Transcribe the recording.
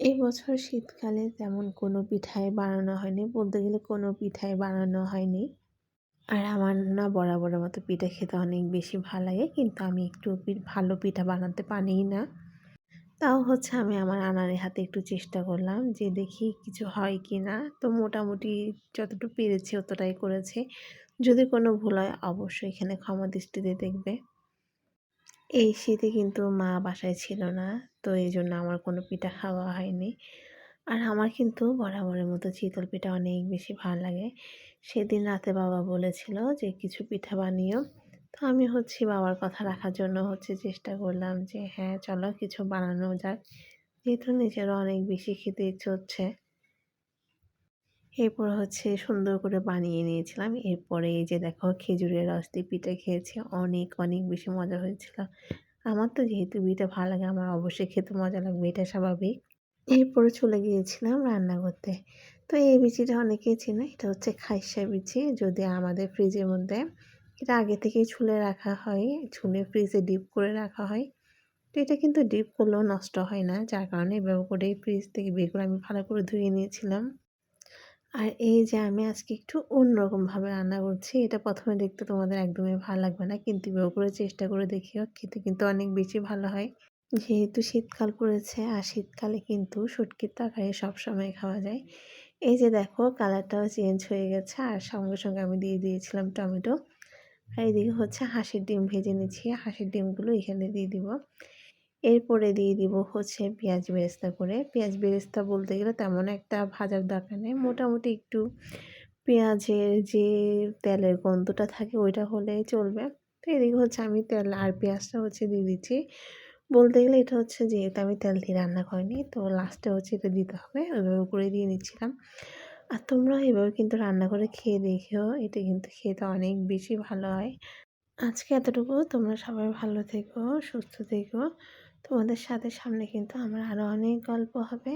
এই বছর শীতকালে তেমন কোনো পিঠাই বানানো হয়নি। বলতে গেলে কোনো পিঠাই বানানো হয়নি। আর আমার না বরাবরের মতো পিঠা খেতে অনেক বেশি ভাল লাগে। কিন্তু আমি একটু ভালো পিঠা বানাতে পারিই না। তাও হচ্ছে আমি আমার আনাড়ির হাতে একটু চেষ্টা করলাম যে দেখি কিছু হয় কিনা। তো মোটামুটি যতটুকু পেরেছি অতটাই করেছি। যদি কোনো ভুল হয় অবশ্যই এখানে ক্ষমা দৃষ্টিতে দেখবে। এই শীতে কিন্তু মা বাসায় ছিল না। তো এইজন্য আমার কোনো পিঠা খাওয়া হয়নি। আর আমার কিন্তু বরাবরের মতো চিতল পিঠা অনেক বেশি ভালো লাগে। সেদিন রাতে বাবা বলেছিল যে কিছু পিঠা বানিও। তো আমি বাবার কথা রাখার জন্য চেষ্টা করলাম যে হ্যাঁ, চলো কিছু বানানো যাক। যেহেতু নিজেরও অনেক বেশি খেতে ইচ্ছে হচ্ছে। এরপর সুন্দর করে বানিয়ে নিয়েছিলাম। এরপরে এই যে দেখো খেজুরের রস দিয়ে পিঠা খেয়েছি। অনেক, অনেক বেশি মজা হয়েছিল। আমার তো যেহেতু পিঠা ভালো লাগে আমার অবশ্যই খেতে মজা লাগবে, এটা স্বাভাবিক। এরপরে চলে গিয়েছিলাম রান্না করতে। তো এই বিচিটা অনেকেই চেনে। এটা খাইসা বিচি। যদি আমাদের ফ্রিজের মধ্যে এটা আগে থেকেই ছুলে রাখা হয়। ছুলে ফ্রিজে ডিপ করে রাখা হয়। তো এটা কিন্তু ডিপ করলেও নষ্ট হয় না। যার কারণে এভাবে করে ফ্রিজ থেকে বের করে আমি ভালো করে ধুয়ে নিয়েছিলাম। আর এই যে আমি আজকে একটু অন্যরকমভাবে রান্না করছি। এটা ১ম এ দেখতে তোমাদের একদমই ভালো লাগবে না। কিন্তু এভাবে করে চেষ্টা করে দেখিও। খেতে কিন্তু অনেক বেশি ভালো হয়। যেহেতু শীতকাল পড়েছে আর শীতকালে কিন্তু শুটকির তরকারি সবসময় খাওয়া যায়। এই যে দেখো কালারটাও চেঞ্জ হয়ে গেছে আর সঙ্গে, সঙ্গে আমি দিয়ে দিয়েছিলাম টমেটো। আর এদিকে হাঁসের ডিম ভেজে নিচ্ছি। হাঁসের ডিমগুলো এখানে দিয়ে দিব। এরপরে দিয়ে দিব পেঁয়াজ বেরেস্তা করে। পেঁয়াজ বেরেস্তা বলতে গেলে তেমন একটা ভাজার দরকার নেই। মোটামুটি একটু পেঁয়াজের যে তেলের গন্ধটা থাকে ওইটা হলেই চলবে। তো এদিকে আমি তেল আর পেঁয়াজটা দিয়ে দিচ্ছি। বলতে গেলে এটা যেহেতু আমি তেল দিয়ে রান্না করিনি তো লাস্টে এটা দিতে হবে। ওইভাবে করে দিয়ে নিচ্ছিলাম। আর তোমরাও এভাবে কিন্তু রান্না করে খেয়ে দেখো। এটা কিন্তু খেতে অনেক বেশি ভালো হয়। আজকে এতটুকু। তোমরা সবাই ভালো থেকো, সুস্থ থেকো। তোমাদের সাথে সামনে কিন্তু আমার আরও অনেক গল্প হবে।